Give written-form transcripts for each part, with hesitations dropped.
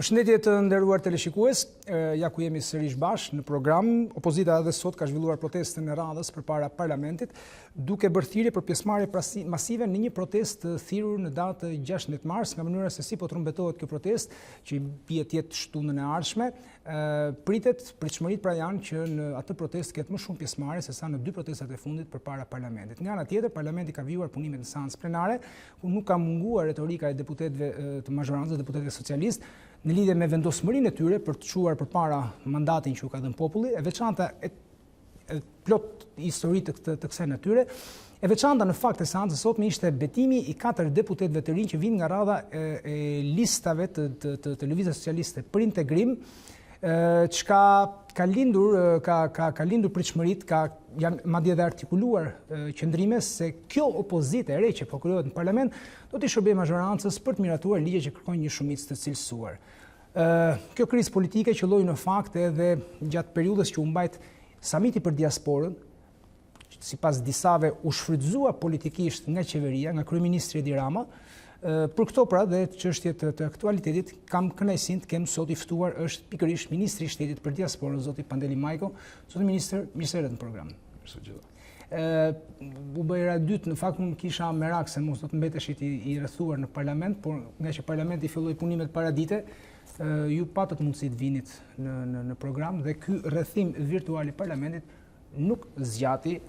Përshëndetje të nderuar teleshikues, ja ku jemi sërish bashkë në program. Opozita edhe sot ka zhvilluar protestën e radhës përpara parlamentit, duke bërë thirrje për pjesëmarrje masive në një protestë të thirrur në datë 16 mars, nga mënyra se si po trumbetohet kjo protestë, që bie të jetë shtunën e ardhshme. Pritshmëritë pra janë që në atë protestë ketë më shumë pjesëmarrje se sa në dy protestat e fundit përpara parlamentit. Nga ana tjetër, parlamenti ka vijuar punimet në seancë plenare, ku nuk ka munguar retorika e deputetëve të mazhorancës, deputetëve socialistë, në lidhje me vendosmërinë e tyre për të çuar përpara mandatin që u ka dhënë populli, e veçanta e plot histori të kësaj natyre. E veçanta në fakt e seancës sotme ishte betimi i 4 deputetëve të rinj që vinë nga radha e listave të Lëvizjes Socialiste për integrim, çka ka lindur pritshmëritë, janë madje edhe artikuluar qëndrime se kjo opozitë e re që po krijohet në parlament do t'i shërbejë mazhorancës për të miratuar ligje që kërkojnë një shumicë të cilësuar. Kjo krizë politike qëlloi në fakt edhe gjatë periudhës që u mbajt samiti për diasporën, sipas disave u shfrytëzua politikisht nga qeveria, nga kryeministri Edi Rama. Për këto pra dhe çështje të aktualitetit, kam kënaqësinë të kem sot i ftuar është pikërisht ministri i shtetit për diasporën, zoti Pandeli Majko. Zoti ministër, mirë se erdhët në program. U bëra dytë, në fakt unë kisha merak se mos do të mbeteshit i rrethuar në parlament, por nga që parlamenti filloi punimet para dite, ju patët mundësi të vinit në program dhe ky rrethim virtual i parlamentit nuk zgjati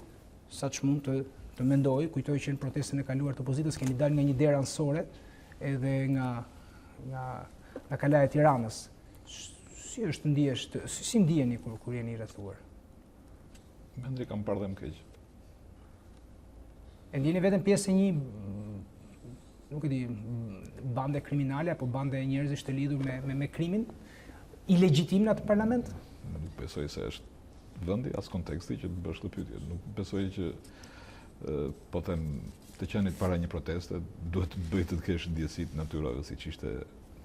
sa ç'mund të mendoj. Kujtoj që në protestën e kaluar të opozitës keni dalë nga një derë anësore edhe nga kalaja e Tiranës. Si ndiheni kur jeni rrethuar? Mendoj kam parë dhe më keq. E ndjeni vetëm pjesë e një, nuk e di, bande kriminale apo bande e njerëzish të lidhur me krimin i legjitim në atë parlament? Nuk besoj se është vendi as konteksti që të bësh këtë pyetje. Nuk besoj që po them të qenit para një proteste duhet të bëj të kesh ndjesi të natyrave siç ishte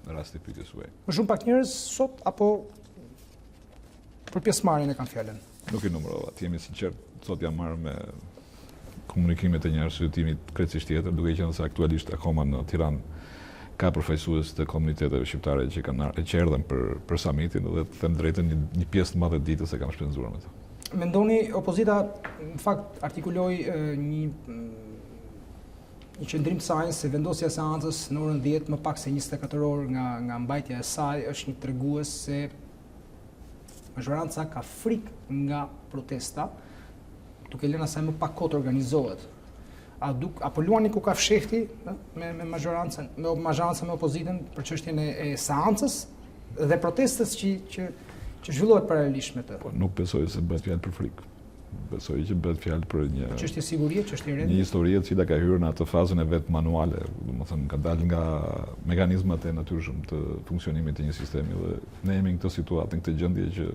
në rasti i pyetjes suaj. Më shumë pak njerëz sot apo për pjesëmarrjen e kanë fjalën? Nuk i numërova, të jemi sinqert, sot jam marrë me komunikimet e një arsyetimi krejtësisht tjetër, duke qenë se aktualisht akoma në Tiranë ka përfaqësues të komuniteteve shqiptare që erdhën për samitin dhe të them drejtën një pjesë të madhe të ditës e kam shpenzuar me të. Mendoni opozita në fakt artikuloi një qendrim të saj se vendosja e seancës në orën 10 më pak se 24 orë nga mbajtja e saj është një tregues se mazhoranca ka frikë nga protesta, duke lënë asaj më pak kohë të organizohet. Apo luani ku ka fshehti me mazhorancën, me opozitën për çështjen e seancës dhe protestës që zhvillohet paralelisht me të? Po nuk besoj se bëhet fjalë për frikë. Besoj që bëhet fjalë për një çështje sigurie, çështje rendi. Një histori e cila ka hyrë në atë fazën e vet manuale, domethënë ka dalë nga mekanizmat e natyrshëm të funksionimit të një sistemi dhe ne jemi në këtë situatë, në këtë gjendje që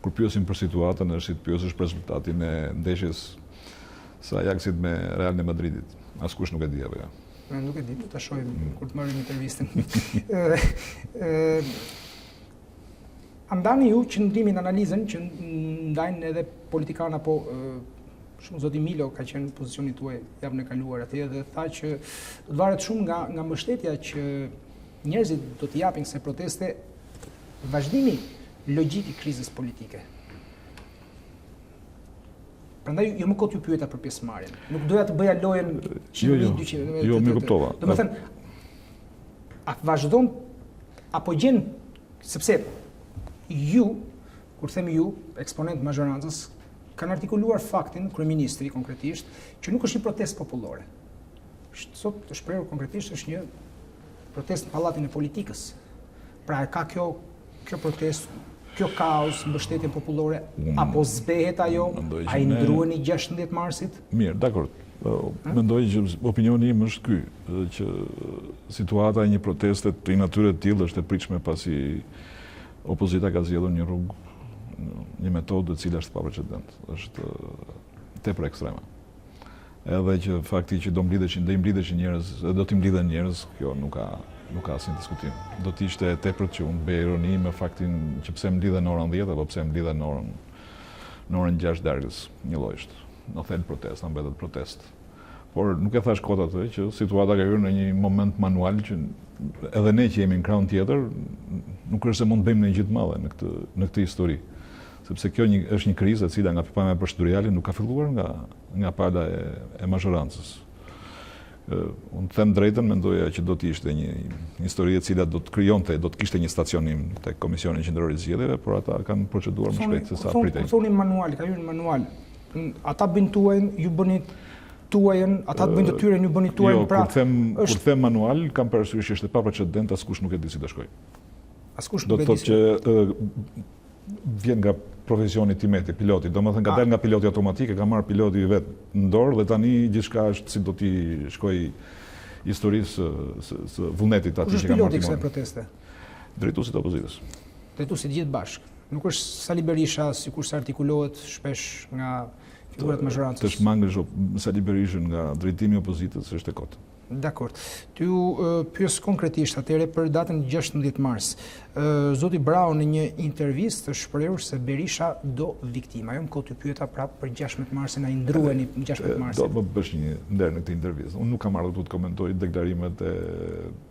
kur pyesim për situatën është si të pyesësh për rezultatin e ndeshjes së Ajaxit me Realin e Madridit. Askush nuk e di apo jo. Nuk e di, ta shohim kur të marrim intervistën. Andani ju qëndrimin, analizën që ndajnë edhe politikanë apo shumë zoti Milo ka qenë në pozicionin tuaj javën e kaluar atje dhe tha që do të varet shumë nga mbështetja që njerëzit do t'i japin se proteste vazhdimi logjik i krizës politike. Prandaj jo më kot ju pyeta për pjesëmarrjen. Nuk doja të bëja lojën 100.000-200.000. Jo, më kuptova. Domethënë a vazhdon apo gjen, sepse ju, kur themi ju, eksponent mazhorancës, kanë artikuluar faktin, kryeministri konkretisht, që nuk është një protestë popullore. Sot të shprehur konkretisht është një protestë në pallatin e politikës. Pra ka kjo protestë, kjo kaos, mbështetje popullore, apo zbehet ajo, a i ndruheni 16 marsit? Mirë, dakord. Mendoj që opinioni im është ky, që situata e një proteste të natyre të tillë është e pritshme pasi opozita ka zgjedhur një rrugë, një metodë e cila është pa precedent, është tepër ekstreme. Edhe që fakti që do i mblidheshin njerëz, do t'i mblidhen njerëz, kjo nuk ka asnjë diskutim. Do të ishte tepër që unë bëj ironi me faktin që pse mblidhen në orën 10 apo pse mblidhen në orën 6 darkës, njëllojisht. Në thellë protestë, në mbetet protestë. por nuk e thash kot atë që situata ka hyrë në një moment manual që edhe ne që jemi në krahun tjetër, nuk është se mund të bëjmë një gjë të madhe në këtë histori. Sepse kjo është një krizë e cila nga pikpamja procedurale nuk ka filluar nga pala e mazhorancës. Unë them drejtën, mendoja që do të ishte një histori e cila do të krijonte, do të kishte një stacionim tek Komisioni Qendror i Zgjedhjeve, por ata kanë proceduar më shpejt se sa pritej. Thoni manual, ka hyrë në manual. Ata bëjnë tuajin, ju bëni tuajin, ata bëjnë të tyren, ju bëni tuajin. Jo, kur them manual, kam parasysh që është pa precedent, askush nuk e di si të shkojë. Askush nuk e di. Do të thotë që vjen nga profesioni timeti, piloti. Domethënë ka dalë nga piloti automatik, e ka marrë piloti vet në dorë dhe tani gjithçka është si do t'i shkojë historisë së vullnetit atij që ka marrë. Piloti kësaj proteste. Drejtuesit e opozitës. Drejtuesit gjithë bashkë. Nuk është Sali Berisha sikur se artikulohet shpesh nga figurat mazhorancës. Të shmangësh Sali Berishën nga drejtimi i opozitës është e kotë. Dakor. Ty pyes konkretisht atëre për datën 16 mars. Zoti Brau në një intervistë është shprehur se Berisha do viktima. Ajo më kohë ty pyeta prapë për 16 marsin, ai ndruheni 16 marsin. Do më bësh një nder në këtë intervistë. Unë nuk kam ardhur këtu të komentoj deklarimet e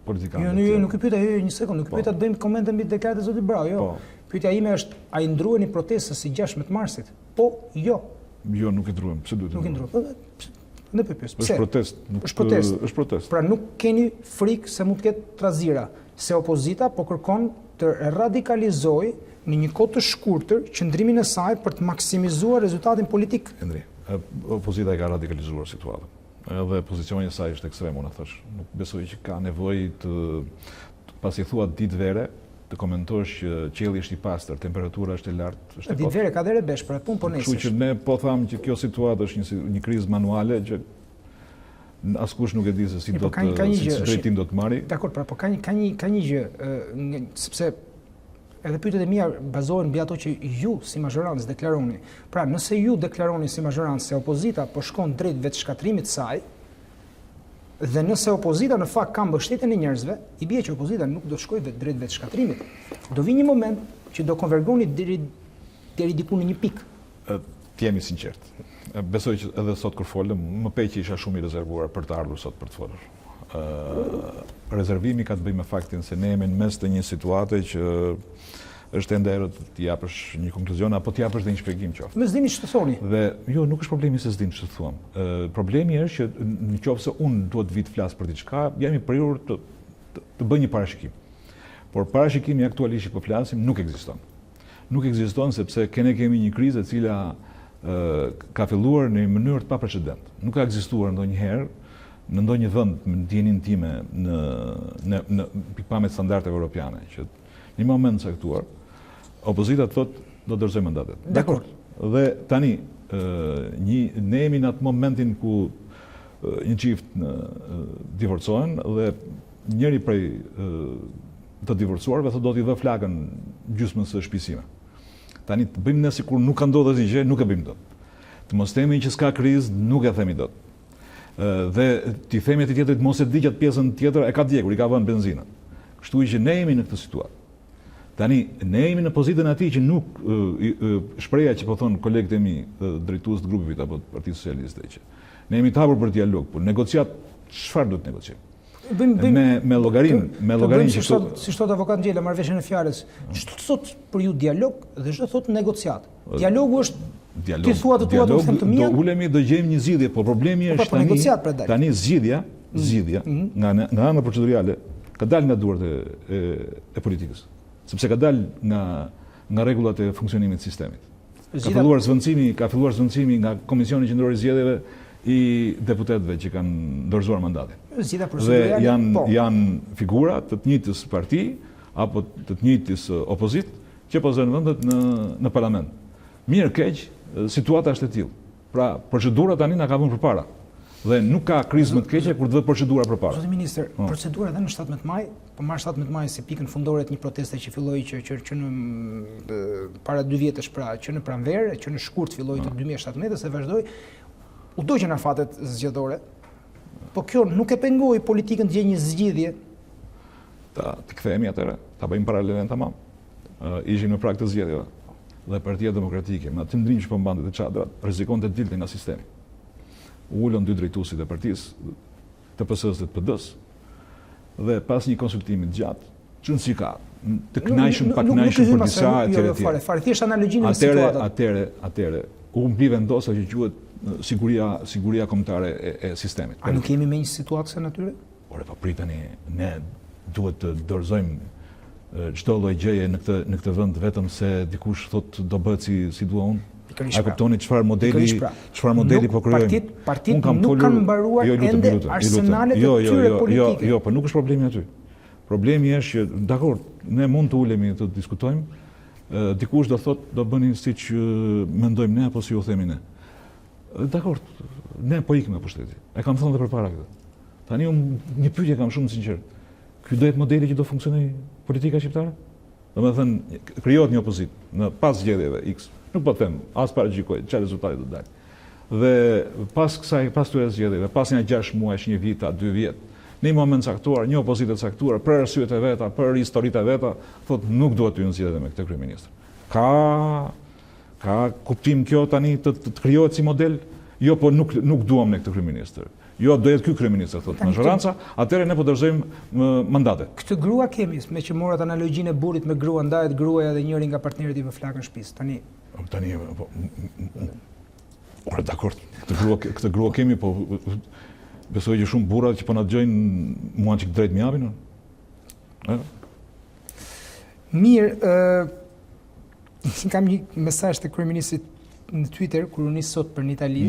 politikanëve. Jo, nuk e pyeta një sekond, nuk e pyeta të bëjmë komente mbi deklaratat e zotit Brau, jo. Pyetja ime është, ai ndruheni protestës së 16 marsit? Po, jo. Jo, nuk e ndruhem. Pse duhet të ndruhem? Nuk e ndruhem. Në përpjes. Është protest. Është protest. Pra nuk keni frikë se mund të ketë trazira, se opozita po kërkon të radikalizojë në një kohë të shkurtër qëndrimin e saj për të maksimizuar rezultatin politik. Endri, opozita e ka radikalizuar situatën. Edhe pozicioni i saj është ekstrem, unë thash. Nuk besoj që ka nevojë të pasi thua ditë vere, të komentosh që qielli është i pastër, temperatura është e lartë, është e ditë vere ka dhe rebesh për atë punë, po nesër. Kështu që ne po tham që kjo situatë është një krizë manuale që askush nuk e di se si drejtim do të marri. Dakor, pra po ka një gjë, sepse edhe pyetjet e mia bazohen mbi ato që ju si mazhorancë deklaroni. Pra, nëse ju deklaroni si mazhorancë se opozita po shkon drejt vetëshkatrimit saj, dhe nëse opozita në fakt ka mbështetjen e njerëzve, i bie që opozita nuk do të shkojë drejt vetëshkatrimit. Do vi një moment që do konvergoni deri diku në një pikë. Të jemi sinqert. Besoj që edhe sot kur folëm, më pej që isha shumë i rezervuar për të ardhur sot për të folur. Rezervimi ka të bëjë me faktin se ne jemi në mes të një situate që është ende herët të japësh një konkluzion apo të japësh dhe një shpjegim qoftë. Më s'dini ç'të thoni. Dhe jo, nuk është problemi se s'dim ç'të thuam. Problemi është që nëse unë duhet vit flas për diçka, jam i prirur të bëj një parashikim. Por parashikimi aktualisht që po flasim nuk ekziston. Nuk ekziston sepse ne kemi një krizë e cila ka filluar në një mënyrë të paprecedent. Nuk ka ekzistuar ndonjëherë në ndonjë vend në ndjenin time në pikpamjet standarde europiane që në një moment caktuar opozita thot do dorëzoj mandatet. Dakor. Dhe tani ne jemi në atë momentin ku një çift divorcohen dhe njëri prej të divorcuarve thotë do t'i vë flakën gjysmën së shtëpisime. Tani të bëjmë ne sikur nuk ka ndodhur asgjë, nuk e bëjmë dot. Të mos themi që s'ka krizë, nuk e themi dot. Dhe ti themi atij tjetrit mos e di që pjesën tjetër e ka djegur, i ka vënë benzinën. Kështu që ne jemi në këtë situatë. Tani, ne jemi në pozitën atij që nuk shpreha që po thonë kolegët e mi, drejtues të grupit apo të Partisë Socialiste, që ne jemi të hapur për dialog, por negociat, çfarë do të negociojmë? Me llogarinë që si thot avokat Ngjela, marrëveshjen e fjalës, ç'do të thotë për ju dialog dhe ç'do thotë negociat. Dialogu është ti thua të tua do të them të mia. Do ulemi do gjejmë një zgjidhje, po problemi është tani zgjidhja nga ana procedurale ka dalë nga duart e politikës. Sepse ka dalë nga rregullat e funksionimit të sistemit. Ka filluar zvendësimi nga Komisioni Qendror i Zgjedhjeve i deputetëve që kanë dorëzuar mandatin. Dhe janë figura të njëjtës parti apo të njëjtës opozit që pozojnë vendet në parlament. Mirë keq, situata është e tillë. Pra, procedura tani na ka vënë përpara. Dhe nuk ka krizë më të keqe kur të vë procedura përpara. Zoti ministër, procedura edhe në 17 maj, po marr 17 maj si pikën fundore të një proteste që filloi që në para 2 vjetësh, pra, që në pranverë, që në shkurt filloi të 2017 dhe vazhdoi. U doqën afatet zgjedhore. Po kjo nuk e pengoi politikën të gjejë një zgjidhje. Të kthehemi atëre, ta bëjmë paralelen tamam. Ishim në prag të zgjedhjeve. Dhe Partia Demokratike, me atë ndrinj që po mbante të çadrat, rrezikon të dilte nga sistemi. ullën 2 drejtuesit e partisë, të PS-s dhe të PD-s, dhe pas një konsultimi të gjatë, që nësi ka, të knajshëm, pa knajshëm për disa etj. Fare, thjesht analogjinë e situatat. Atëre, u mbi vendosa që quhet siguria kombëtare e sistemit. A nuk kemi me një situatë se natyre? Ore, po pritani, ne duhet të dorëzojmë çdo lloj gjëje në këtë vend vetëm se dikush thotë do bëhet si dua unë. A kuptoni çfarë modeli po krijojmë? Partitë nuk kanë mbaruar ende arsenalet e tyre politike. Jo, po nuk është problemi aty. Problemi është që, dakor, ne mund të ulemi të diskutojmë, dikush do thotë do bëni siç mendojmë ne apo si u themi ne. Dakor, ne po ikëm në pushteti. E kam thënë edhe përpara këtë. Tani unë një pyetje kam shumë sinqert. Ky do jetë modeli që do funksionojë politika shqiptare? Domethënë, krijohet një opozitë në pas zgjedhjeve X. Nuk po them, as paragjykoj çfarë rezultati do dalë. Dhe pas këtyre zgjedhjeve, pas një 6 muajsh, 1 vit, 2 vjet, në një moment caktuar, një opozitë e caktuar për arsyet e veta, për historitë e veta, thotë nuk duhet të zgjidhet me këtë kryeministër. Ka kuptim kjo tani të krijohet si model? Jo, po nuk duam ne këtë kryeministër. Jo, do jetë ky kryeministër, thotë majoranca, atëherë ne po dorëzojmë mandate. Këtë grua kemi, me që morat analogjinë e burrit me grua, ndahet gruaja dhe njëri nga partnerët i me flakën shtëpisë. Tani, ora dakord, këtë grua kemi, po besoj që shumë burra që po na dëgjojnë mua çik drejt më japin. Mirë, kam një mesazh të kryeministrit në Twitter kur u nis sot për në Itali.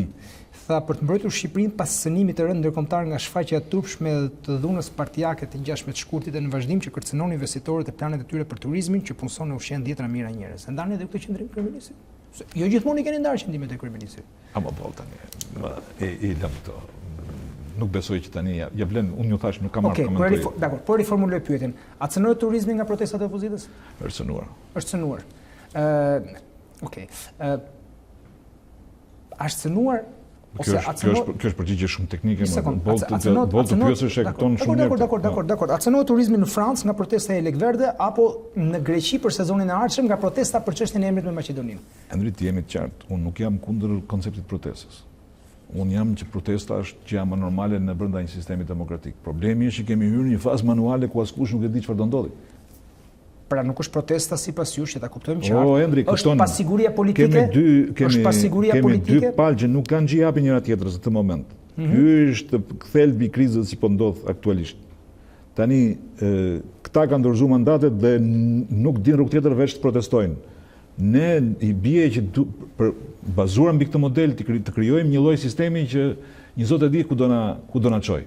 Tha për të mbrojtur Shqipërinë pas sënimit të rënd ndërkombëtar nga shfaqja e turpshme dhe të dhunës partijake të ngjashme të shkurtit dhe në vazhdim që kërcënonin investitorët e planet e tyre për turizmin që punson në ushqen 10 mijëra njerëz. E ndani edhe këtë qendrim kryeministrit? Jo gjithmonë i keni ndarë qëndimet e kryeministrit. Ama po tani. I lëm këto. Nuk besoj që tani ja vlen, unë ju thash nuk kam marrë komentoj. Dakor, po riformuloj pyetjen. A cënohet turizmi nga protestat e opozitës? Është cënuar. Është cënuar. Okej. Është cënuar Kjo është përgjigje shumë teknike, bolë të pyesësh e këton shumë mirë. Dakor. A cënohet turizmi në Francë nga protesta e Lek Verde apo në Greqi për sezonin e ardhshëm nga protesta për çështjen e emrit me Maqedoninë? Endrit, jemi të qartë, unë nuk jam kundër konceptit protestës. Unë jam që protesta është që jam normale në brenda një sistemi demokratik. Problemi është që kemi hyrë një fazë manuale ku askush nuk e di çfarë do ndodhi. Pra nuk është protesta sipas jush, që ta kuptojmë qartë. Hendrik, është pasiguria politike? Është pasiguria politike? Kemi dy palë që nuk kanë gjihapi njëra tjetrës në këtë moment. Ky është thelbi i krizës që po ndodh aktualisht. Tani këta kanë dorëzuar mandatet dhe nuk din rrugë tjetër veç të protestojnë. Ne i bie që bazuar mbi këtë model të krijojmë një lloj sistemi që një zot e di ku do na çojë.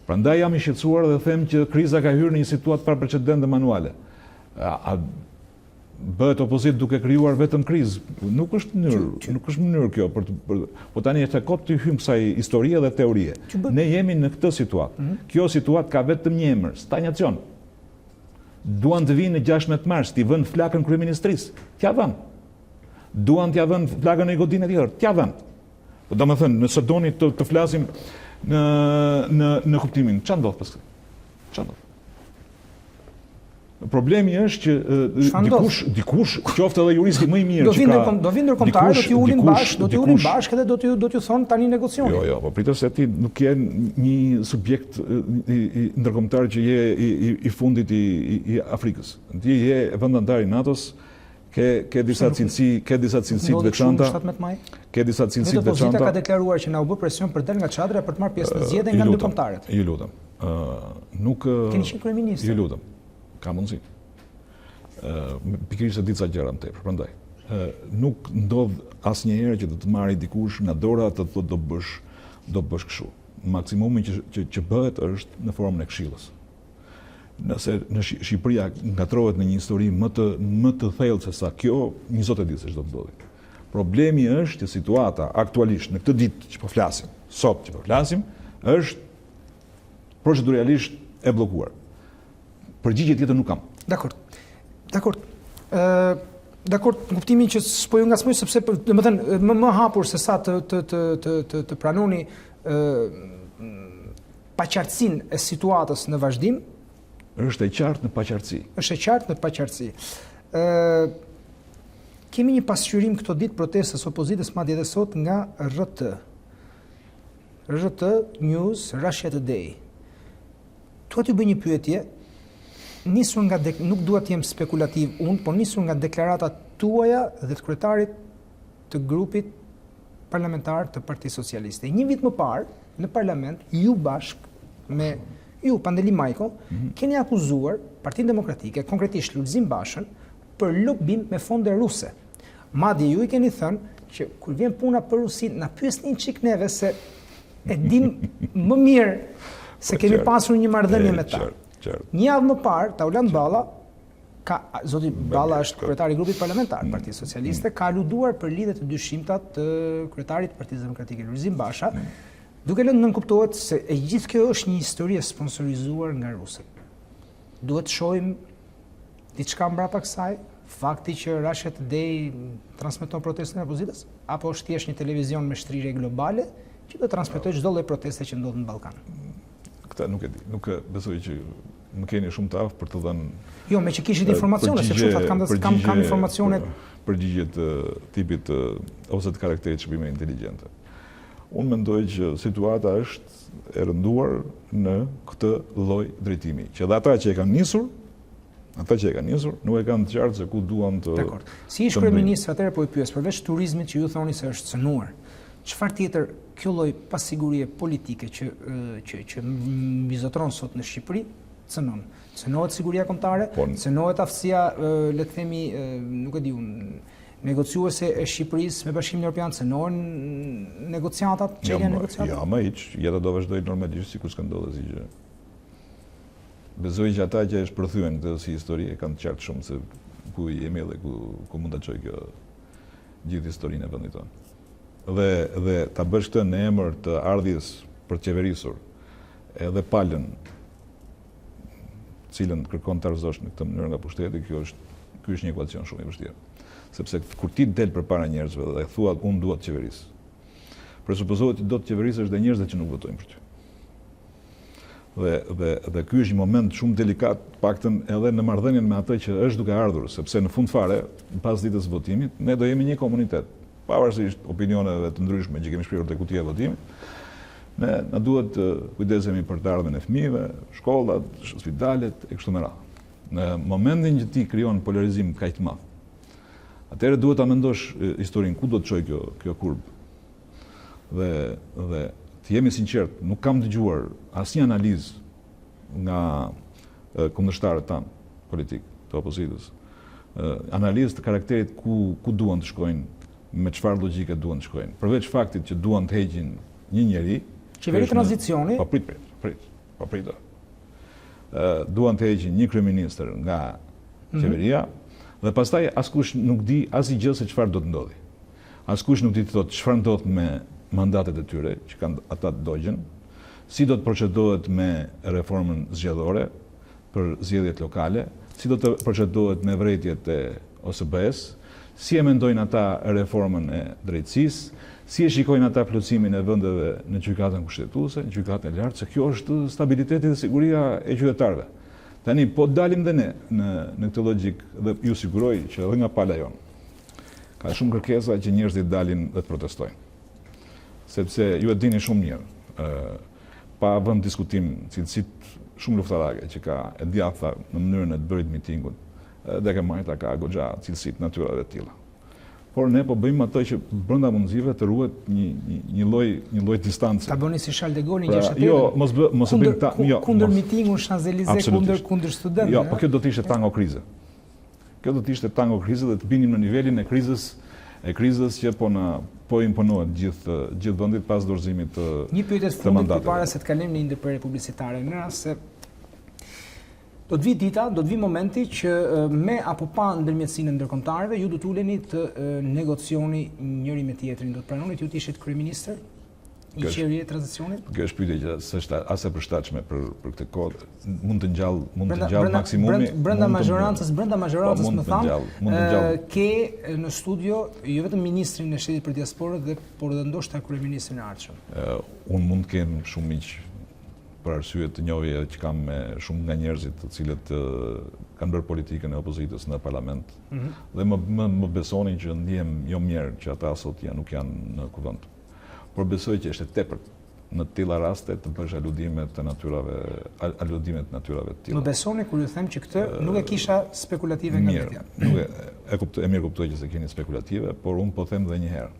Prandaj jam i shqetësuar dhe them që kriza ka hyrë në një situatë pa precedent dhe manuale. A bëhet opozitë duke krijuar vetëm krizë? Nuk është mënyrë kjo po tani është e kot të hym kësaj historie dhe teorie. Ne jemi në këtë situatë. Kjo situatë ka vetëm një emër, stagnacion. Duan të vinë në 16 mars, t'i vënë flakën kryeministrisë, t'ja vënë. Duan t'ja vënë flakën në godinë tjetër, t'ja vënë. Po domethënë, nëse doni të flasim në kuptimin, ç'a ndodh pas këtij? Ç'a ndodh? Problemi është që dikush qoftë edhe juristi më i mirë që ka... Do vinë ndërkombëtarë, do t'ju ulin bashkë edhe do t'ju thonë tani negocioni. Jo, po pritës se ti nuk je një subjekt ndërkombëtar që je i fundit i Afrikës. Ti je vendantar i NATO-s, ke disa cilësi të veçanta. Ke disa cilësi të veçanta. Opozita ka deklaruar që na u bë presion për dal nga çadra për të marrë pjesë në zgjedhje nga ndërkombëtarët. Ju lutem. Nuk keni qenë kryeminist. Ju lutem. Ka mundësi. Pikërisht se dica gjëra më tepër, prandaj. Nuk ndodh asnjëherë që do të marrë dikush nga dora të thotë do bësh kështu. Maksimumi që bëhet është në formën e këshillës. Nëse në Shqipëria ngatrohet në një histori më të thellë se sa kjo, një zot e di se ç'do të ndodhi. Problemi është që situata aktualisht në këtë ditë që po flasim, sot që po flasim, është proceduralisht e bllokuar. Përgjigje tjetër nuk kam. Dakor. Dakor, në kuptimin që s'po ju ngacmoj sepse domethënë më hapur se sa të pranoni paqartësinë e situatës në vazhdim. Është e qartë në paqartësi. Kemi një pasqyrim këto ditë protestës opozitës madje edhe sot nga RT. RT News Russia Today. Tuat ju bëj një pyetje, nisur nga nuk dua të jem spekulativ unë, por nisur nga deklaratat tuaja dhe të kryetarit të grupit parlamentar të Partisë Socialiste. Një vit më parë në parlament ju bashkë me ju Pandeli Majko keni akuzuar Partinë Demokratike, konkretisht Lulzim Bashën, për lobim me fonde ruse. Madje ju i keni thënë që kur vjen puna për Rusinë, na pyesni një çik neve se e dim më mirë se kemi pasur një marrëdhënie me ta. Një javë më parë, Tauland Balla, zoti Balla është kryetari i grupit parlamentar Partisë Socialiste, ka aluduar për lidhje të dyshimta të kryetarit të Partisë Demokratike Lulzim Basha, duke lënë nënkuptohet se e gjithë kjo është një histori e sponsorizuar nga rusët. Duhet të shohim diçka mbrapa kësaj, fakti që Russia Today transmeton protestën e opozitës, apo është thjesht një televizion me shtrirje globale që do transmetojë çdo lloj proteste që ndodh në Ballkan. Këta nuk e di, nuk besoj që më keni shumë të aftë për të dhënë. Jo, me që kishit informacione, se kështu kam informacione. Përgjigje të tipit ose të karakterit shpime inteligjente. Unë mendoj që situata është e rënduar në këtë lloj drejtimi, që dhe ata që e kanë nisur, nuk e kanë të qartë se ku duan të. Dakor. Si ish kryeministri atëherë po i pyes, përveç turizmit që ju thoni se është cënuar, çfarë tjetër kjo lloj pasigurie politike që mbizotron sot në Shqipëri cënon? Cënohet siguria kombëtare, cënohet aftësia, le të themi, nuk e di unë, negociuese e Shqipërisë me Bashkimin Evropian, cënohen negociatat, çelja negociatat? Ja, më hiç, jeta do vazhdoj normalisht sikur s'ka ndodhur asgjë. Besoj që ata që e shpërthyen këtë si histori e kanë të qartë shumë se ku jemi dhe ku mund ta çojë kjo gjithë historinë e vendit tonë. Dhe ta bësh këtë në emër të ardhjes për të qeverisur, edhe palën cilën kërkon të arzosh në këtë mënyrë nga pushteti, ky është një ekuacion shumë i vështirë. Sepse kur ti del përpara njerëzve dhe thua unë dua të qeveris, presupozohet që do të qeverisësh dhe njerëzve që nuk votojnë për ty. Dhe ky është një moment shumë delikat, paktën edhe në marrëdhënien me atë që është duke ardhur, sepse në fund fare, pas ditës votimit, ne do jemi një komunitet, pavarësisht opinioneve të ndryshme që kemi shprehur te kutia e votimit. Ne na duhet të kujdesemi për të ardhmen e fëmijëve, shkollat, spitalet e kështu me radhë. Në momentin që ti krijon polarizim kaq të madh, atëherë duhet ta mendosh historinë ku do të çojë kjo kurbë. Dhe të jemi sinqert, nuk kam dëgjuar asnjë analizë nga kundërshtarët tanë politik të opozitës. Analizë të karakterit ku duan të shkojnë, me çfarë logjike duan të shkojnë. Përveç faktit që duan të heqin një njeri, qeveri tranzicioni. Po prit. Duan të heqin një kryeministër nga qeveria dhe pastaj askush nuk di asgjë se çfarë do të ndodhi. Askush nuk di të thotë çfarë ndodh me mandatet e tyre që kanë ata të dogjen, si do të procedohet me reformën zgjedhore për zgjedhjet lokale, si do të procedohet me vërejtjet e OSB-s, si e mendojnë ata reformën e drejtësisë, si e shikojnë ata plotësimin e vendeve në gjykatën kushtetuese, në gjykatën e lartë, se kjo është stabiliteti dhe siguria e qytetarëve. Tani, po dalim dhe ne në këtë logjik dhe ju siguroj që edhe nga pala jonë, ka shumë kërkesa që njerëzit dalin dhe të protestojnë. Sepse ju e dini shumë mirë, pa vënd diskutim cilësit shumë luftarake që ka e djatha në mënyrën e të bërit mitingun, dhe ke marrë ka goxha cilësit natyrave të tilla. Por ne po bëjmë atë që brenda mundësive të ruhet një lloj distance. Ta bëni si Charles de Gaulle në 68. Jo, mos e bëjmë ta, jo. Kundër mitingun Champs-Élysées, kundër studentëve. Jo, po kjo do të ishte tango krize. Kjo do të ishte tango krize dhe të binim në nivelin e krizës që po imponohet gjithë vendit pas dorëzimit të mandateve. Një pyetje fundit përpara se të kalojmë në ndërprerje publicitare, në rast se do të vi dita, do të vi momenti që me apo pa ndërmjetësinë e ndërkombëtarëve ju do të uleni të negocioni njëri me tjetrin, do të pranoni ju të ishit kryeministër i qeverisë tranzicionit? Kjo është pyetje që s'është as e përshtatshme për këtë kohë. Mund të ngjall maksimumi brenda majorancës më thanë ke në studio jo vetëm ministrin e shtetit për diasporën por edhe ndoshta kryeministrin e ardhshëm. Unë mund të kem shumë miq për arsye të njohje që kam me shumë nga njerëzit të cilët kanë bërë politikën e opozitës në parlament. Dhe më besoni që ndihem jo mirë që ata sot nuk janë në kuvend. Por besoj që është tepër në të tilla raste të bësh aludime të natyrave të tilla. Më besoni kur ju them që këtë nuk e kisha spekulative nga media. E mirë kuptoj që se keni spekulative, por unë po them edhe një herë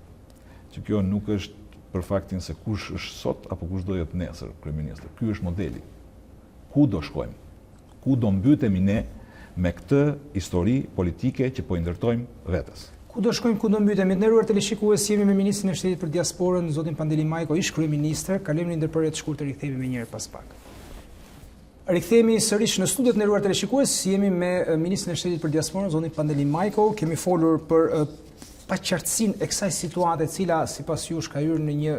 që kjo nuk është për faktin se kush është sot apo kush do jetë nesër kryeministër. Ky është modeli. Ku do shkojmë? Ku do mbytemi ne me këtë histori politike që po i ndërtojmë vetes? Ku do shkojmë, ku do mbytemi? Të nderuar teleshikues, jemi me ministrin e Shtetit për Diasporën, zotin Pandeli Majko, ish kryeministër. Kalojmë në ndërprerje të shkurtër, rikthehemi më njëherë pas pak. Rikthehemi sërish në studio të nderuar teleshikues, jemi me ministrin e Shtetit për Diasporën, zotin Pandeli Majko. Kemi folur për paqartësinë e kësaj situate, e cila sipas jush ka hyrë në një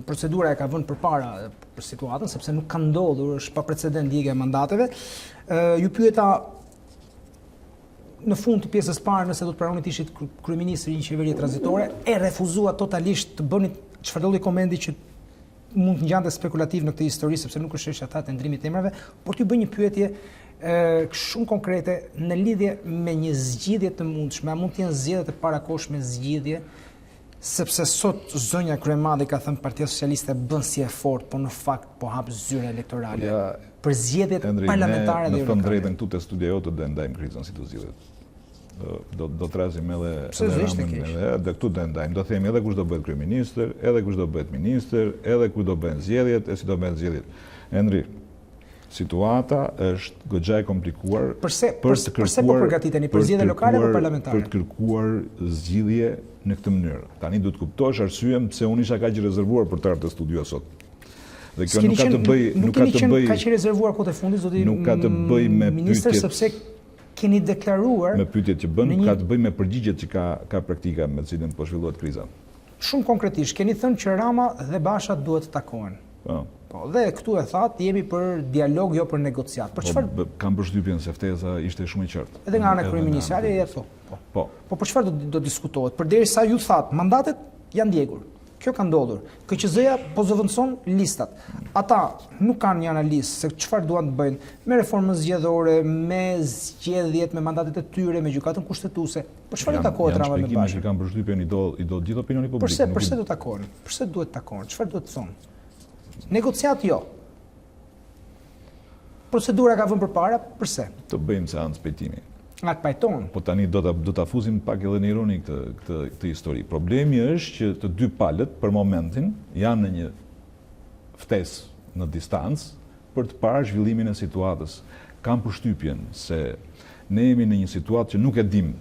procedura e ka vënë përpara për situatën, sepse nuk ka ndodhur, është pa precedent djegja e mandateve. Ju pyeta në fund të pjesës parë nëse do të pranoni të ishit kryeministri i një qeverie tranzitore, e refuzua totalisht të bëni çfarëdo lloj komendi që mund të ngjante spekulativ në këtë histori, sepse nuk është çështja e ndrimit të emrave, por t'ju bëj një pyetje shumë konkrete në lidhje me një zgjidhje të mundshme, a mund të jenë zgjedhjet e parakohshme zgjidhje, sepse sot zonja kryemadhe ka thënë Partia Socialiste bën si efort, por në fakt po hap zyra elektorale për zgjedhjet parlamentare dhe europeiane. Në thënë drejtën këtu te studio jote do ndajmë krizën si do zgjidhet. Do trazim edhe dhe këtu do ndajmë. Do themi edhe kush do bëhet kryeministër, edhe kush do bëhet ministër, edhe ku do bëhen zgjedhjet, e si do bëhen zgjedhjet. Endri, situata është goxha e komplikuar përse po përgatiteni për zgjedhje lokale apo parlamentare? Për të kërkuar zgjidhje në këtë mënyrë. Tani duhet të kuptosh arsyen pse unë isha kaq i rezervuar për të ardhur te studio sot. Dhe kjo nuk ka të bëj kaq i rezervuar kohët e fundit zoti nuk ka të bëj me ministër sepse keni deklaruar me pyetjet që bën, ka të bëj me përgjigjet që ka praktika me të cilën po zhvillohet kriza. Shumë konkretisht, keni thënë që Rama dhe Basha duhet të takohen. Po, dhe këtu e thatë jemi për dialog, jo për negociat. Për çfarë? Kam përshtypjen se ftesa ishte shumë e qartë. Edhe nga ana kryeministre, ja po. Po për çfarë do diskutohet? Përderisa ju thatë, mandatet janë ndjekur. Kjo ka ndodhur. KQZ-ja po zëvendëson listat. Ata nuk kanë një analizë se çfarë duan të bëjnë me reformën zgjedhore, me zgjedhjet, me mandatet e tyre, me gjykatën kushtetuese. Për çfarë takohet Rama me Bashën? Kam përshtypjen i do gjithë opinioni publik. Përse do takohen? Përse duhet takohen? Çfarë duhet të thonë? Negociat jo. Procedura ka vënë përpara, përse? Të bëjmë seancë pejtimi. Nga të pajton. Po tani do ta fusim pak edhe në ironi këtë histori. Problemi është që të dy palët për momentin janë në një ftesë në distancë për të parë zhvillimin e situatës. Kam përshtypjen se ne jemi në një situatë që nuk e dim,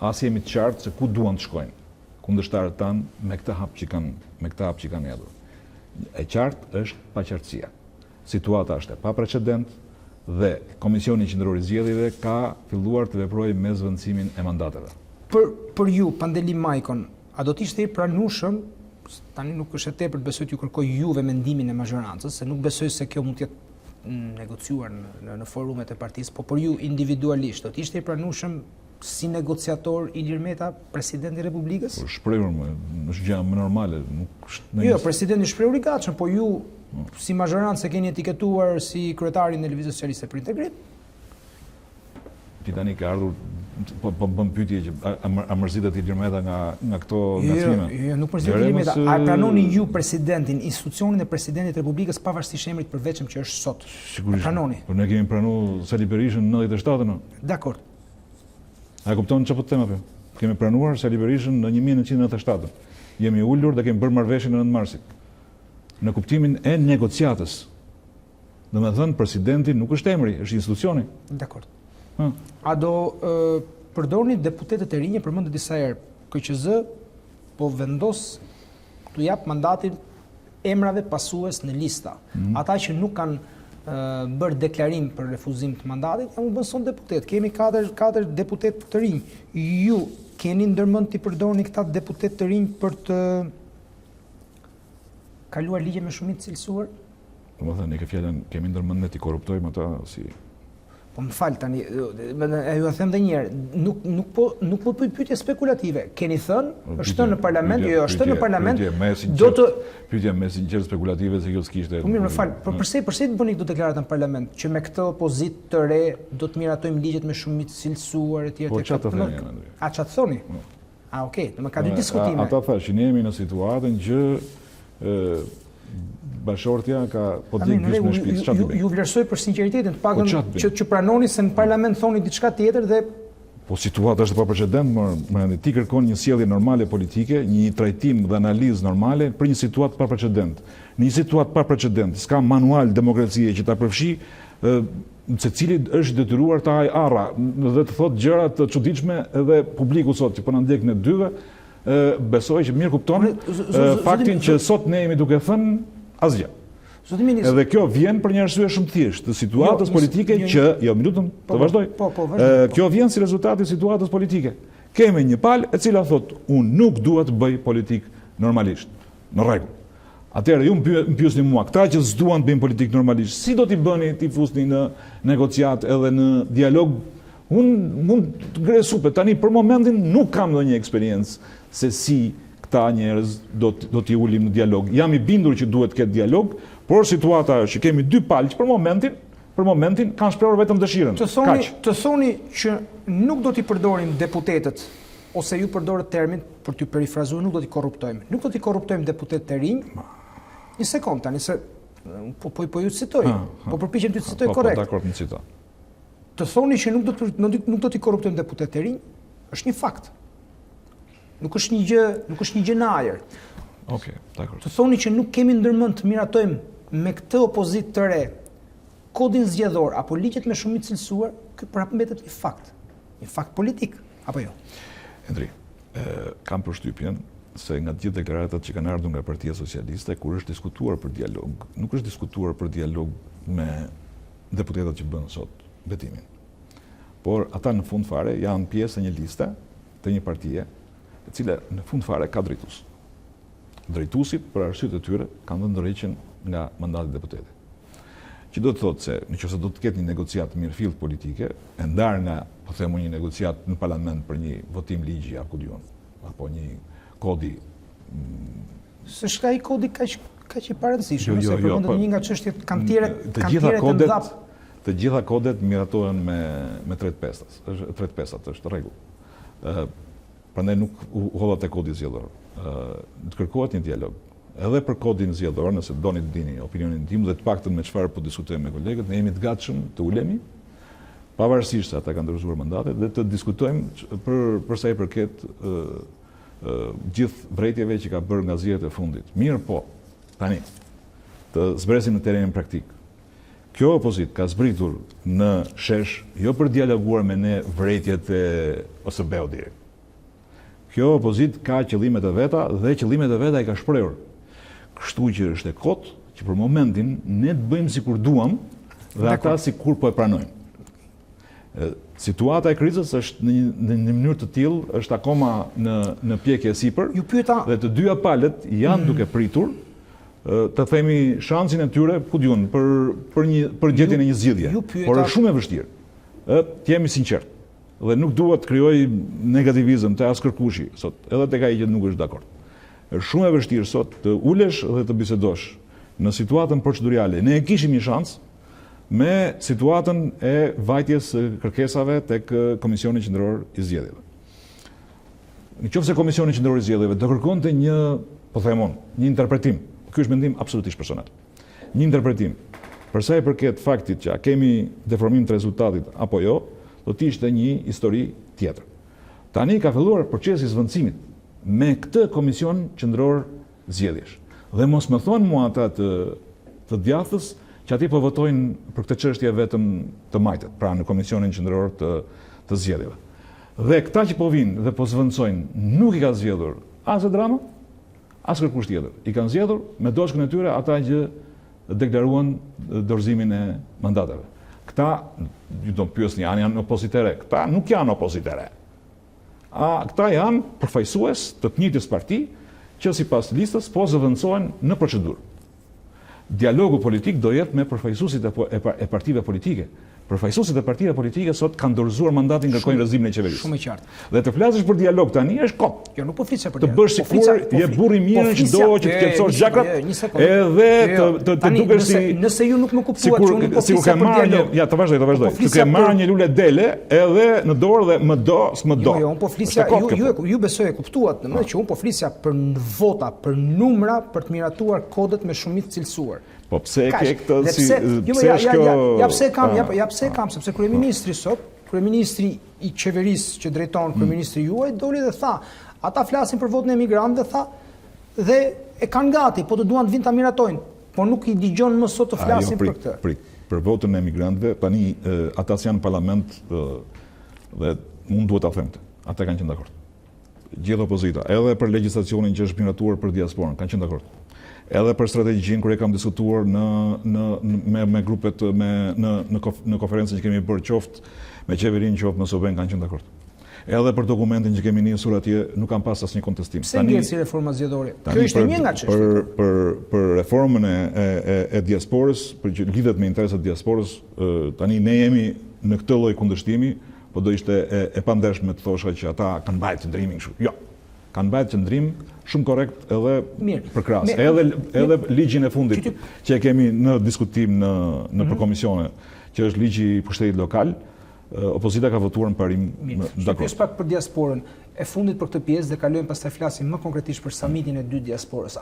as jemi të qartë se ku duan të shkojnë kundërshtarët tanë me këtë hap që kanë hedhur. E qartë është paqartësia. Situata është e paprecedent dhe Komisioni Qendror i Zgjedhjeve ka filluar të veprojë me zvendësimin e mandateve. Për ju, Pandeli Majkon, a do të ishte i pranueshëm, tani nuk është e tepër të besoj t'ju kërkoj juve mendimin e mazhorancës, se nuk besoj se kjo mund të jetë negociuar në forumet e partisë, po për ju individualisht, do të ishte i pranueshëm si negociator Ilir Meta, presidenti i Republikës? Po shprehur më, është gjë më normale, nuk është. Jo, presidenti shprehur i gatshëm, po ju si mazhorancë keni etiketuar si kryetarin e Lëvizjes Socialiste për Integrim? Ti tani ke ardhur po bën pyetje që a mërzitet Ilir Meta nga këto ngacmime? Jo, nuk mërzitet Ilir Meta. A pranoni ju presidentin, institucionin e presidentit të Republikës pavarësisht emrit përveçëm që është sot? Sigurisht. Pranoni. Po ne kemi pranuar Sali Berishën në 97-ën. Dakor. A kupton çfarë po them apo? Kemi pranuar Sali Berishën në 1997. Jemi ulur dhe kemi bërë marrëveshjen në 9 marsit. Në kuptimin e negociatës. Domethënë presidenti nuk është emri, është institucioni. Dakor. A do përdorni deputetët e rinj, përmendë disa herë, KQZ po vendos t'u jap mandatin emrave pasues në lista. Ata që nuk kanë bërë deklarim për refuzim të mandatit, janë u bën son deputet. Kemi 4 deputet të rinj. Ju keni ndërmend t'i përdorni këta deputet të rinj për të kaluar ligje me shumicë cilësuar? Domethënë, ne kemi ndërmend ne t'i korruptojmë ata si. Po më fal tani, ju e them edhe një herë, nuk po bëj pyetje spekulative. Keni thënë, është në parlament, jo, është në parlament. Do të pyetja më sinqert spekulative se kjo s'kishte. Po mirë, më fal, por pse të bëni këto deklaratë në parlament, që me këtë opozitë të re do të miratojmë ligjet me shumicë cilësuar etj. Po çfarë thoni, Andrej? A çfarë thoni? Okej, do të ka dy diskutime. Ata thashë, ne jemi në situatën që bashortja ka gjysh me shpicë. Ju vlerësoj për sinqeritetin, të paktën që pranoni se në parlament thoni diçka tjetër dhe po situata është pa precedent, ti kërkon një sjellje normale politike, një trajtim dhe analizë normale për një situatë pa precedent. Në një situatë pa precedent, s'ka manual demokracie që ta përfshi se cili është detyruar të haj arra dhe të thotë gjëra të çuditshme edhe publiku sot që po na ndjek në dyve, besoj që mirë kupton faktin që sot ne jemi duke thënë asgjë. Edhe kjo vjen për një arsye shumë thjeshtë të situatës politike që, minutën, të vazhdoj. Kjo vjen si rezultati i situatës politike. Kemi një palë e cila thotë, unë nuk dua të bëj politikë normalisht. Në rregull. Atëherë ju më pyesni mua, këta që s'duan të bëjnë politikë normalisht, si do t'i bëni ti fusni në negociat edhe në dialog? Unë mund të ngrej supe, tani për momentin nuk kam ndonjë eksperiencë se si këta njerëz do t'i ulim në dialog. Jam i bindur që duhet të ketë dialog, por situata është që kemi dy palë që për momentin kanë shprehur vetëm dëshirën. Të thoni që nuk do t'i përdorim deputetët, ose ju përdorët termin, për t'ju perifrazuar, nuk do t'i korruptojmë. Nuk do t'i korruptojmë deputetët e rinj. Një sekond tani, se po ju citoj, po përpiqem t'ju citoj korrekt. Dakor, më cito. Të thoni që nuk do t'i korruptojmë deputetët e rinj, është një fakt. Nuk është një gjë në ajër. Okej, dakor. Të thoni që nuk kemi ndërmend të miratojmë me këtë opozitë të re kodin zgjedhor apo ligjet me shumicë cilësuar, ky prapë mbetet një fakt politik, apo jo? Endri, kam përshtypjen se nga të gjithë deklaratat që kanë ardhur nga Partia Socialiste, kur është diskutuar për dialog, nuk është diskutuar për dialog me deputetët që bën sot betimin. Por ata në fund fare janë pjesë e një liste të një partie, e cila në fund fare ka drejtues. Drejtuesit për arsyet e tyre kanë dhënë dorëheqjen nga mandati deputetit. Që do të thotë se nëse do të ketë një negociat mirëfillt politike, e ndar nga, po themu, një negociat në parlament për një votim ligji apo apo një kodi. S'ka i kodi kaq i parëndësishëm, se përmendet një nga çështjet kantiere të ndap. Të gjitha kodet miratohen me 35-at, është rregull. Prandaj nuk u hodha te kodi zgjedhor. Të kërkohet një dialog. Edhe për kodin zgjedhor, nëse doni të dini opinionin tim dhe të paktën me çfarë po diskutojmë me kolegët, ne jemi të gatshëm të ulemi, pavarësisht se ata kanë dorëzuar mandatet, dhe të diskutojmë për sa i përket gjithë vërejtjeve që ka bërë nga zgjedhjet e fundit. Mirë po, tani, të zbresim në terrenin praktik. Kjo opozit ka zbritur në shesh, jo për dialoguar me ne vërejtjet e OSB-u direkt. Kjo opozit ka qëllimet e veta dhe qëllimet e veta i ka shprehur. Kështu që është e kotë që për momentin ne të bëjmë sikur duam dhe ata sikur po e pranojnë. Situata e krizës është në një mënyrë të tillë, është akoma në pjekje sipër. Dhe të dyja palët janë duke pritur të themi shansin e tyre, ku diun, për gjetjen e një zgjidhje. Por është shumë e vështirë. Të jemi sinqert. Dhe nuk duhet të krijoj negativizëm te askërkushi sot, edhe tek ai që nuk është dakord. Është shumë e vështirë sot të ulesh dhe të bisedosh në situatën procedurale. Ne e kishim një shans me situatën e vajtjes së kërkesave tek Komisioni Qendror i Zgjedhjeve. Nëse Komisioni Qendror i Zgjedhjeve do kërkonte një, po themon, një interpretim, ky është mendim absolutisht personal. Një interpretim për sa i përket faktit që a kemi deformim të rezultatit apo jo, do të ishte një histori tjetër. Tani ka filluar procesi i zvendësimit me këtë Komision Qendror Zgjedhjesh. Dhe mos më thonë mua ata të djathës që ati po votojnë për këtë çështje vetëm të majtet, pra në Komisionin Qendror të Zgjedhjeve. Dhe këta që po vinë dhe po zvendësojnë nuk i ka zgjedhur as e drama, as kërkush tjetër. I kanë zgjedhur me doshkën e tyre ata që deklaruan dorëzimin e mandateve. Këta, ju do të pyesni, janë opozitere. Këta nuk janë opozitere. Këta janë përfaqësues të njëjtës parti që sipas listës po zëvendësohen në procedurë. Dialogu politik do jetë me përfaqësuesit e partive politike. Përfaqësuesit e partive politike sot kanë dorëzuar mandatin, kërkojnë rrezimin e qeverisë. Shumë e qartë. Dhe të flasësh për dialog tani është kot. Jo, nuk po flisja për të bësh sikur je burr i mirë që do që të qetësosh gjakrat edhe të dukesh si nëse ju nuk më kuptuat që unë po flisja për dialog. Ja, të vazhdoj. Ti ke marrë një lule dele edhe në dorë dhe më do, s'më do. Jo, unë po flisja ju besoj e kuptuat, domethënë që unë po flisja për vota, për numra, për të miratuar kodet me shumicë cilësuar. Po pse e ke këtë si pse është kjo? Ja pse kam, sepse kryeministri sot, kryeministri i qeverisë që drejton kryeministri juaj doli dhe tha, ata flasin për votën e emigrantëve, tha, dhe e kanë gati, po të duan të vinë ta miratojnë, por nuk i dëgjon më sot të flasin për këtë. Për votën e emigrantëve, tani ata janë në parlament dhe unë duhet ta them këtë. Ata kanë qenë dakord. Gjithë opozita, edhe për legjislacionin që është miratuar për diasporën, kanë qenë dakord. Edhe për strategjinë kur e kam diskutuar me grupet në konferencën që kemi bërë qoftë me qeverinë qoftë me SOBEN kanë qenë dakord. Edhe për dokumentin që kemi nisur atje nuk kam pas asnjë kontestim. Pse ngel si reforma zgjedhore? Kjo ishte një nga çështjet. Për reformën e diasporës, për që lidhet me interesat e diasporës, tani ne jemi në këtë lloj kundërshtimi, po do ishte e pandershme të thosha që ata kanë mbajtur qëndrimin kështu. Jo. Kanë mbajtur qëndrim shumë korrekt edhe për krahas. Edhe ligjin e fundit që e kemi në diskutim në përkomisione, që është ligji i pushtetit lokal, opozita ka votuar në parim dakord. Pjesë pak për diasporën e fundit për këtë pjesë dhe kalojmë pastaj flasim më konkretisht për samitin e dytë diasporës.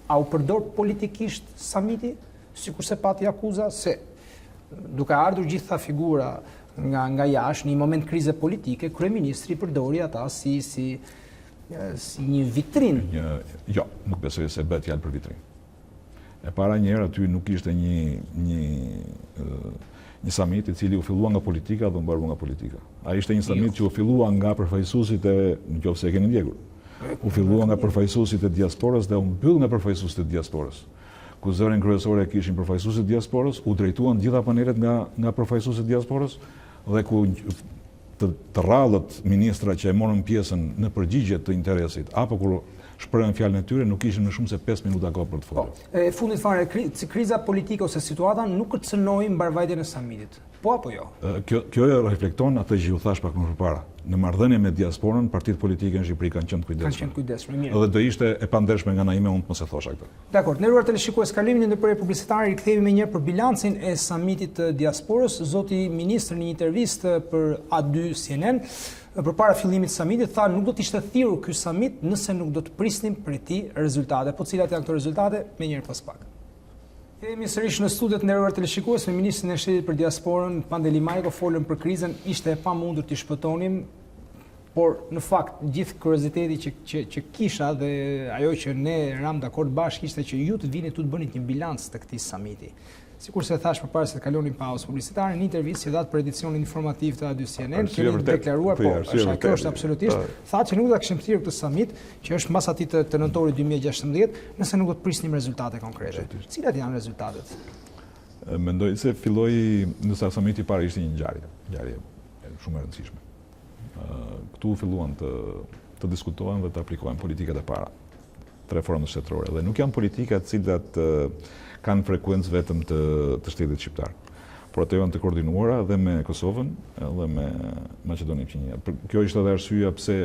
Au përdor politikisht samiti, sikurse pati akuza se duke ardhur gjitha figura nga jashtë në një moment krize politike, kryeministri përdori ata si një vitrinë. Jo, nuk besoj se bëhet fjalë për vitrinë. E para një herë aty nuk ishte një samit i cili u fillua nga politika dhe u mbarua nga politika. Ai ishte një samit që u fillua nga përfaqësuesit nëse e keni ndjekur. U fillua nga përfaqësuesit e diasporës dhe u mbyll nga përfaqësuesit e diasporës. Ku zërin kryesore kishin përfaqësuesit e diasporës, u drejtuan gjitha panelet nga përfaqësuesit e diasporës dhe ku të rrallët ministra që e morën pjesën në përgjigje të interesit, apo kur shprehen fjalën e tyre, nuk ishin më shumë se 5 minuta kohë për të folur. Fundit fare, kriza politike ose situata nuk kërcënoi mbarvajtjen e samitit. Po apo jo? Kjo reflekton atë që ju thash pak më përpara. Në marrëdhënie me diasporën, partitë politike në Shqipëri kanë qenë të kujdesshme. Mirë. Edhe do ishte e pandershme nga ana ime unë të mos e thosha këtë. Dakor, nderuar teleshikues, kalimi në ndërprerje publicitare, rikthehemi më njëherë për bilancin e samitit të diasporës. Zoti ministër në një intervistë për A2 CNN përpara fillimit të samitit tha nuk do të ishte thirrur ky samit nëse nuk do të prisnim prej tij rezultate. Po cilat janë këto rezultate? Më njëherë pas pak. Kemi sërish në studiot nderuar teleshikues me ministrin e shtetit për diasporën Pandeli Majko, folëm për krizën, ishte e pamundur t'i shpëtonim, por në fakt gjithë kurioziteti që kisha dhe ajo që ne ram dakord bashkë ishte që ju të vini tu të bënit një bilanc të këtij samiti. Sikur se thash përpara se të kalonim pauzë publicitare, në intervistë që dha për edicionin informativ të A2 CNN, kemi deklaruar, kjo është absolutisht, tha që nuk do ta kishim thirrur këtë samit, që është mbas atij të nëntorit 2016, nëse nuk do të prisnim rezultate konkrete. Cilat janë rezultatet? Mendoj se filloi, nësa samiti i parë ishte një ngjarje shumë e rëndësishme. Këtu filluan të diskutohen dhe të aplikohen politikat e para të reformës shtetërore dhe nuk janë politika të cilat kanë frekuencë vetëm të shtetit shqiptar. Por ato janë të koordinuara dhe me Kosovën dhe me Maqedoninë e Veriut. Kjo ishte edhe arsyeja pse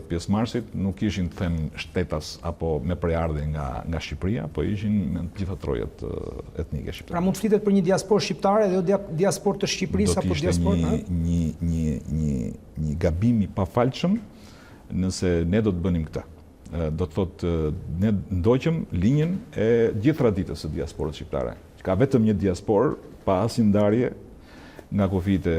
pjesëmarrësit nuk ishin të them shtetas apo me prejardhje nga Shqipëria, po ishin me të gjitha trojet etnike shqiptare. Pra mund të flitet për një diasporë shqiptare dhe jo diasporë të Shqipërisë apo diasporë, një gabim i pafalshëm nëse ne do të bënim këtë. Do të thotë ne ndoqëm linjën e gjithë traditës së diasporës shqiptare. Ka vetëm një diasporë pa asnjë ndarje nga kufijtë e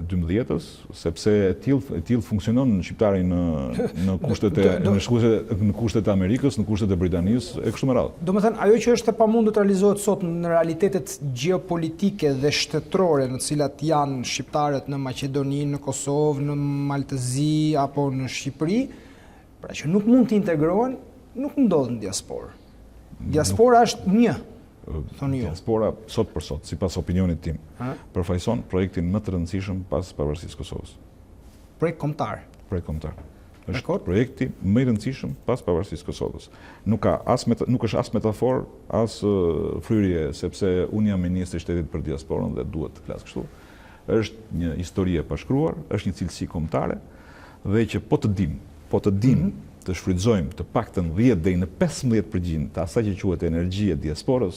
12-s, sepse e tillë funksionon në shqiptari në kushtet e Amerikës, në kushtet e Britanisë e kështu me radhë. Domethënë ajo që është e pamundur të realizohet sot në realitetet gjeopolitike dhe shtetërore në të cilat janë shqiptarët në Maqedoni, në Kosovë, në Maltëzi apo në Shqipëri, pra që nuk mund të integrohen, nuk ndodh në diasporë. Diaspora është një. Diaspora sot për sot, sipas opinionit tim, përfaqëson projektin më të rëndësishëm pas pavarësisë Kosovës. Projekt kombëtar. Projekt kombëtar. Është projekti më i rëndësishëm pas pavarësisë Kosovës. Nuk është as metaforë, as fryrje, sepse unë jam ministri i shtetit për diasporën dhe duhet të flas kështu. Është një histori e pashkruar, është një cilësi kombëtare dhe që po të dim të shfrytëzojmë të paktën 10 deri në 15% të asaj që quhet energji e diasporës,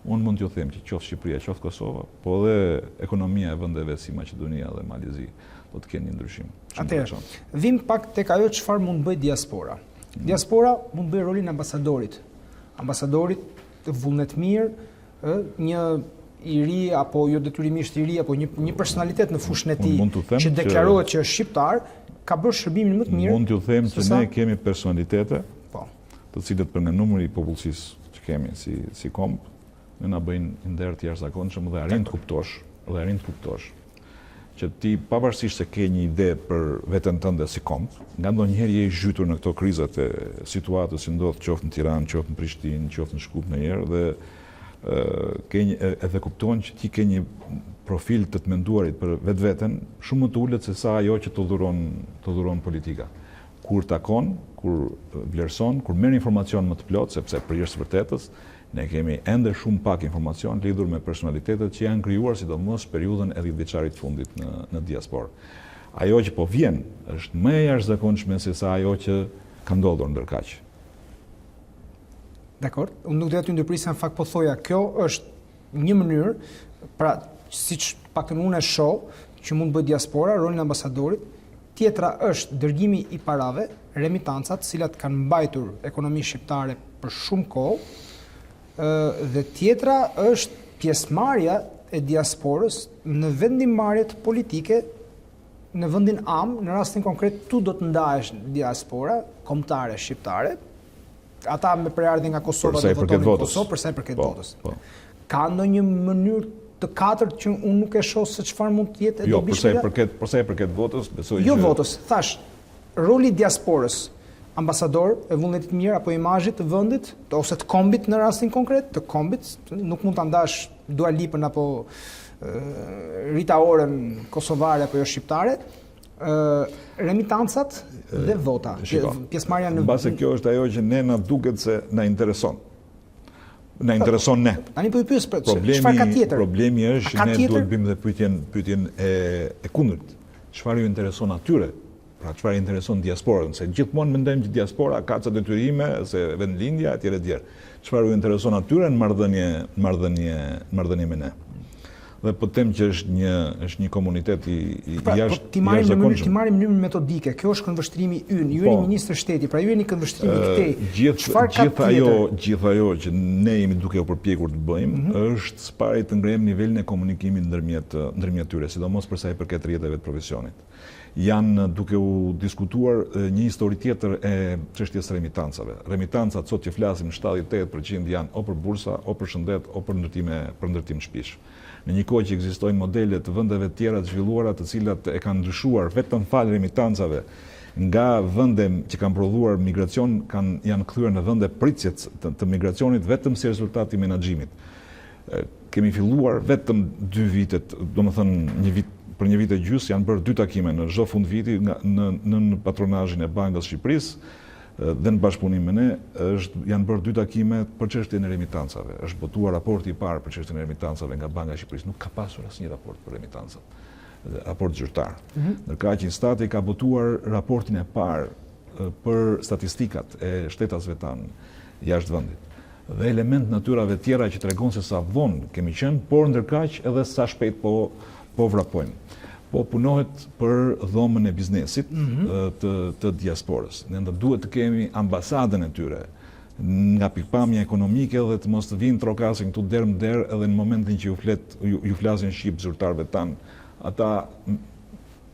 unë mund t'ju them që qoftë Shqipëria, qoftë Kosova, po edhe ekonomia e vendeve si Maqedonia dhe Malizi do të kenë një ndryshim. Atëherë, vim pak tek ajo çfarë mund bëj diaspora. Diaspora mund bëj rolin ambasadorit. Ambasadorit të vullnet mirë, një i ri apo jo detyrimisht i ri apo një personalitet në fushën e tij që deklarohet që është shqiptar, ka bërë shërbimin më të mirë. Mund t'ju them që ne kemi personalitete, të cilët për nga numri i popullsisë që kemi si komb, ne na bëjnë nder të jashtëzakonshëm dhe arrin të kuptosh që ti pavarësisht se ke një ide për veten tënde si komb, nga ndonjëherë je i zhytur në këto krizat e situatës që ndodh qoftë në Tiranë, qoftë në Prishtinë, qoftë në Shkup ndonjëherë dhe edhe kupton që ti ke një profil të menduarit për vetveten shumë më të ulët se sa ajo që të dhuron politika. Kur takon, kur vlerëson, kur merr informacion më të plot, sepse përjashtë vërtetës ne kemi ende shumë pak informacion lidhur me personalitetet që janë krijuar sidomos periudhën e 10 vjeçarit fundit në diasporë. Ajo që po vjen është më e jashtëzakonshme se sa ajo që ka ndodhur ndërkaq. Dakor, unë nuk doja të ndërprisa, në fakt po thoja, kjo është një mënyrë, pra siç paktën unë e shoh që mund bëj diaspora, rolin e ambasadorit. Tjetra është dërgimi i parave, remitancat, të cilat kanë mbajtur ekonominë shqiptare për shumë kohë. Dhe tjetra është pjesëmarrja e diasporës në vendimmarrjet politike në vendin am, në rastin konkret tu do të ndahesh diaspora kombëtare shqiptare, ata me prejardhje nga Kosova do votonin në Kosovë për sa i përket votës. Ka ndonjë mënyrë të katërt që unë nuk e shoh se çfarë mund të jetë e dobishme? Jo, për sa i përket votës, besoj jo votës, thash, roli i diasporës, ambasador e vullnetit mirë apo imazhit të vendit ose të kombit në rastin konkret, të kombit, nuk mund ta ndash Dua Lipën apo Rita Orën kosovare apo jo shqiptare, remitancat dhe vota, pjesëmarrja në mbase kjo është ajo që ne na duket se na intereson. Na intereson ne. Tani po i pyes çfarë ka tjetër? Problemi është që ne duhet bëjmë dhe pyetjen e kundërt. Çfarë ju intereson atyre? Pra çfarë intereson diasporën, se gjithmonë mendojmë që diaspora ka ca detyrime, se vendlindja etj. Çfarë ju intereson atyre në marrëdhënie me ne? Dhe po them që është një komunitet i jashtëzakonshëm. Ti marrim në mënyrë metodike. Kjo është këndvështrimi ynë. Ju jeni ministër shteti, pra ju jeni këndvështrimi këtej. Gjithë ajo që ne jemi duke u përpjekur të bëjmë është s'pari të ngrejmë nivelin e komunikimit ndërmjet tyre, sidomos për sa i përket rrjeteve të profesionit. Janë duke u diskutuar një histori tjetër e çështjes remitancave. Remitancat sot që flasim 78% janë o për bursa, o për shëndet, o për ndërtim shpish. Në një kohë që ekzistojnë modele të vendeve të tjera të zhvilluara, të cilat e kanë ndryshuar vetëm fal remitancave nga vende që kanë prodhuar migracion, janë kthyer në vende pritjes të migracionit vetëm si rezultat i menaxhimit. Kemi filluar vetëm 2 vitet, domethënë për një vit e gjys janë bërë 2 takime në çdo fund viti në patronazhin e Bankës së Shqipërisë dhe në bashkëpunim me ne janë bërë 2 takime për çështjen e remitancave. Është botuar raporti i parë për çështjen e remitancave nga Banka e Shqipërisë. Nuk ka pasur asnjë raport për remitancat, raport zyrtar. Ndërkaq Instati ka botuar raportin e parë për statistikat e shtetasve tanë jashtë vendit. Dhe element natyrave tjera që tregon se sa vonë kemi qenë, por ndërkaq edhe sa shpejt po vrapojmë. Po punohet për dhomën e biznesit të diasporës. Ne duhet të kemi ambasadën e tyre nga pikpamja ekonomike dhe të mos të vinë trokasin këtu derë më derë edhe në momentin që ju flasin shqip zyrtarëve tanë, ata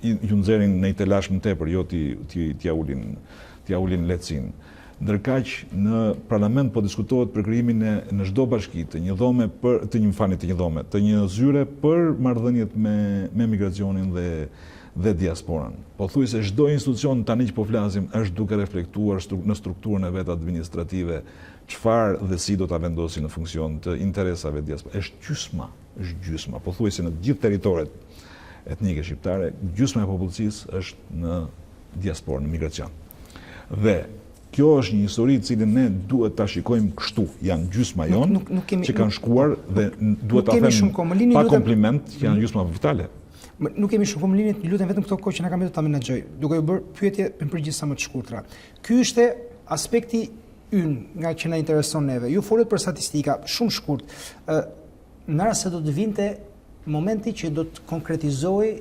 ju nxjerrin në një telash më tepër, jo t'ja ulin lehtësinë. Ndërkaq në parlament po diskutohet për krijimin në çdo bashki të një zyre për marrëdhëniet me migracionin dhe diasporan. Pothuajse çdo institucion tani që po flasim është duke reflektuar në strukturën e vet administrative çfarë dhe si do ta vendosi në funksion të interesave diasporës. Është gjysma. Pothuajse në të gjithë territoret etnike shqiptare, gjysma e popullsisë është në diasporë, në migracion. Dhe kjo është një histori cilin ne duhet ta shikojmë kështu, janë gjysma jonë që kanë shkuar dhe duhet ta them pa kompliment që janë gjysma vitale. Nuk kemi shumë kohë, lutem vetëm këto kohë që na ka mbetur ta menaxhoj. Duke u bërë pyetje me përgjigje sa më të shkurtra. Ky ishte aspekti ynë nga që na intereson neve. Ju folët për statistika, shumë shkurt. Në rast se do të vinte momenti që do të konkretizoj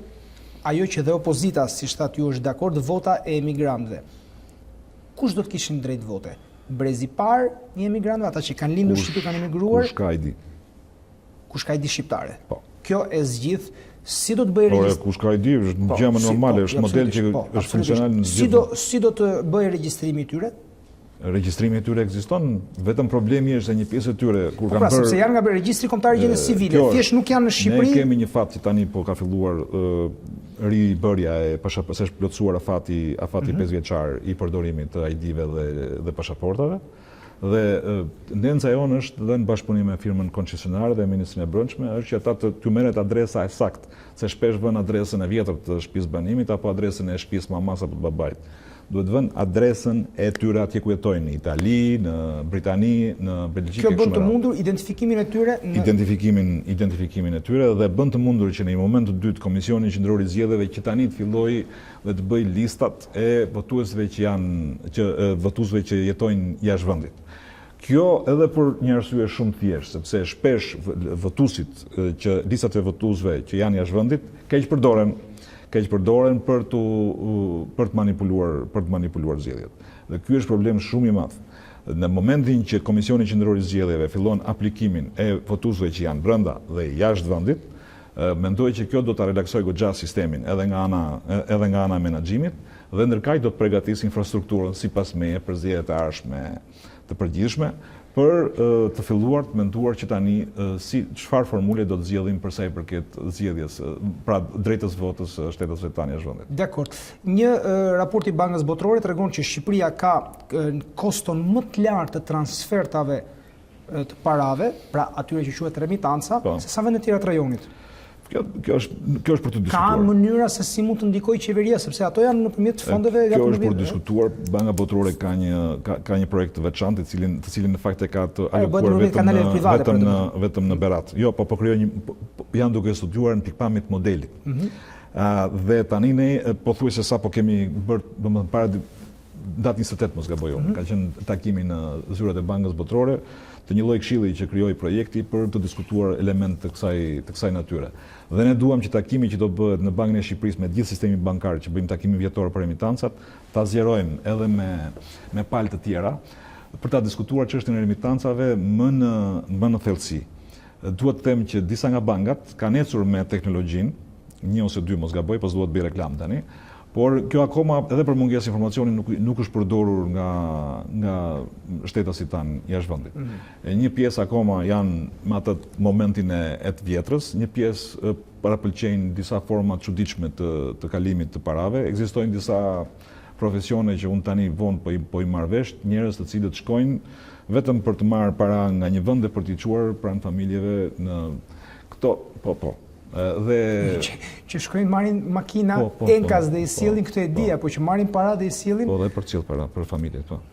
ajo që dhe opozita, si shtat ju, është dakord, vota e emigrantëve. Kush do të kishin drejt vote? Brezi parë një emigrantëve, ata që kanë lindur Shqipëri, kanë emigruar? Kush ka i di? Kush ka i di shqiptare? Po. Kjo e zgjidh si do të bëjë regjistrim. Kush ka i di, është gjë normale, është model që është funksional në zgjidhje. Si do të bëjë regjistrimi i tyre? Regjistrimi i tyre ekziston, vetëm problemi është se një pjesë e tyre kur kanë bërë. Sepse janë nga regjistri kombëtar i gjendjes civile, thjesht nuk janë në Shqipëri. Ne kemi një fat që tani po ka filluar ribërja e se është plotësuar afati 5 vjeçar i përdorimit të ID-ve dhe pasaportave. Dhe tendenca jonë është dhe në bashkëpunim me firmën koncesionare dhe ministrinë e brendshme është që ata të merret adresa e saktë, se shpesh vën adresën e vjetër të shtëpisë banimit apo adresën e shtëpisë mamas apo të babait. Duhet vën adresën e tyre atje ku jetojnë, në Itali, në Britani, në Belgjikë. Kjo bën të mundur identifikimin e tyre identifikimin e tyre dhe bën të mundur që në një moment të dytë Komisioni Qendror i Zgjedhjeve që tani të fillojë dhe të bëjë listat e votuesve që jetojnë jashtë vendit. Kjo edhe për një arsye shumë thjeshtë, sepse shpesh votuesit që listat e votuesve që janë jashtë vendit keq përdoren për të manipuluar zgjedhjet. Dhe ky është problem shumë i madh. Në momentin që Komisioni Qendror i Zgjedhjeve fillon aplikimin e votuesve që janë brenda dhe jashtë vendit, mendoj që kjo do ta relaksojë goxha sistemin edhe nga ana e menaxhimit dhe ndërkaq do të përgatisë infrastrukturën sipas meje për zgjedhjet e ardhshme të përgjithshme për të filluar të menduar që tani si çfarë formule do të zgjedhim për sa i përket zgjedhjes, pra drejtës votës shtetësve tani jashtë vendit. Dakord. Një raport i Bankës Botërore tregon që Shqipëria ka koston më të lartë të transfertave të parave, pra atyre që quhet remitanca, se sa vendet tjera të rajonit. Kjo është për të diskutuar. Ka mënyra se si mund të ndikojë qeveria, sepse ato janë nëpërmjet fondeve. Kjo është për të diskutuar. Banka Botërore ka një projekt të veçantë, të cilin në fakt e ka të alokuar vetëm në Berat. Jo, po janë duke studiuar në pikpamje të modelit. Dhe tani ne pothuajse sa po kemi bërë, domethënë para datë 28 mos gaboj unë, ka qenë takimi në zyrat e Bankës Botërore të një lloj këshilli që krijoi projekti për të diskutuar elemente të kësaj natyre. Dhe ne duam që takimi që do bëhet në Bankën e Shqipërisë me gjithë sistemin bankar, që bëjmë takimin vjetor për remitancat, ta zgjerojmë edhe me palë të tjera për ta diskutuar çështjen e remitancave më në thellësi. Duhet të them që disa nga bankat kanë ecur me teknologjinë, 1 ose 2 mos gaboj, pas duhet bëj reklam tani. Por kjo akoma edhe për mungesë informacioni nuk është përdorur nga shtetasit tanë jashtë vendit. Një pjesë akoma janë me atë momentin e të vjetrës, një pjesë parapëlqejnë disa forma të çuditshme të kalimit të parave. Ekzistojnë disa profesione që unë tani vonë po i marr vesh, njerëz të cilët shkojnë vetëm për të marrë para nga një vend dhe për t'i çuar pranë familjeve në këto dhe që shkojnë marrin makina enkas dhe i sillin këtë e di, apo që marrin para dhe i sillin. Po, dhe për cilë para për familjet, po.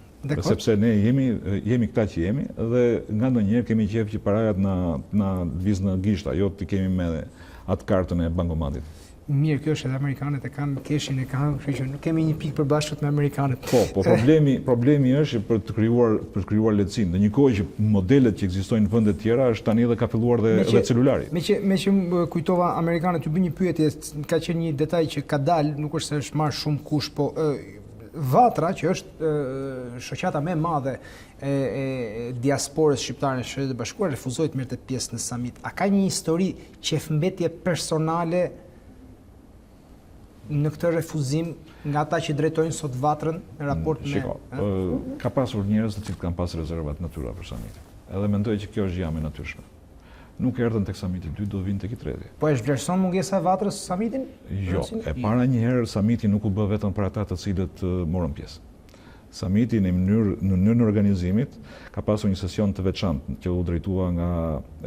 Sepse ne jemi këta që jemi dhe nga ndonjëherë kemi qejf që parajat na lëviz në gishta, jo të kemi me atë kartën e bankomatit. Mirë, kjo është edhe amerikanët e kanë keshin e kanë, kështu që nuk kemi një pikë përbashkët me amerikanët. Po problemi është për të krijuar lehtësinë. Në një kohë që modelet që ekzistojnë në vende të tjera është tani edhe ka filluar dhe celulari. Me që kujtova amerikanët, ju bë një pyetje, ka qenë një detaj që ka dalë, nuk është se është marrë shumë kush, po Vatra, që është shoqata më e madhe e diasporës shqiptare në Shtetet e Bashkuara, refuzoi të merrte pjesë në summit. A ka një histori qefmbetje personale në këtë refuzim nga ata që drejtojnë sot Vatrën në raport me... Ka pasur njerëz të cilët kanë pasur rezervat natyra për summitin. Edhe mendoj që kjo është gjë e natyrshme. Nuk erdhën tek summiti i dytë, do vinë tek i treti. Po e vlerëson mungesa e Vatrës summitin? Jo, e para një herë summiti nuk u bë vetëm për ata të cilët morën pjesë. Summiti në mënyrën e organizimit ka pasur një sesion të veçantë që u drejtua nga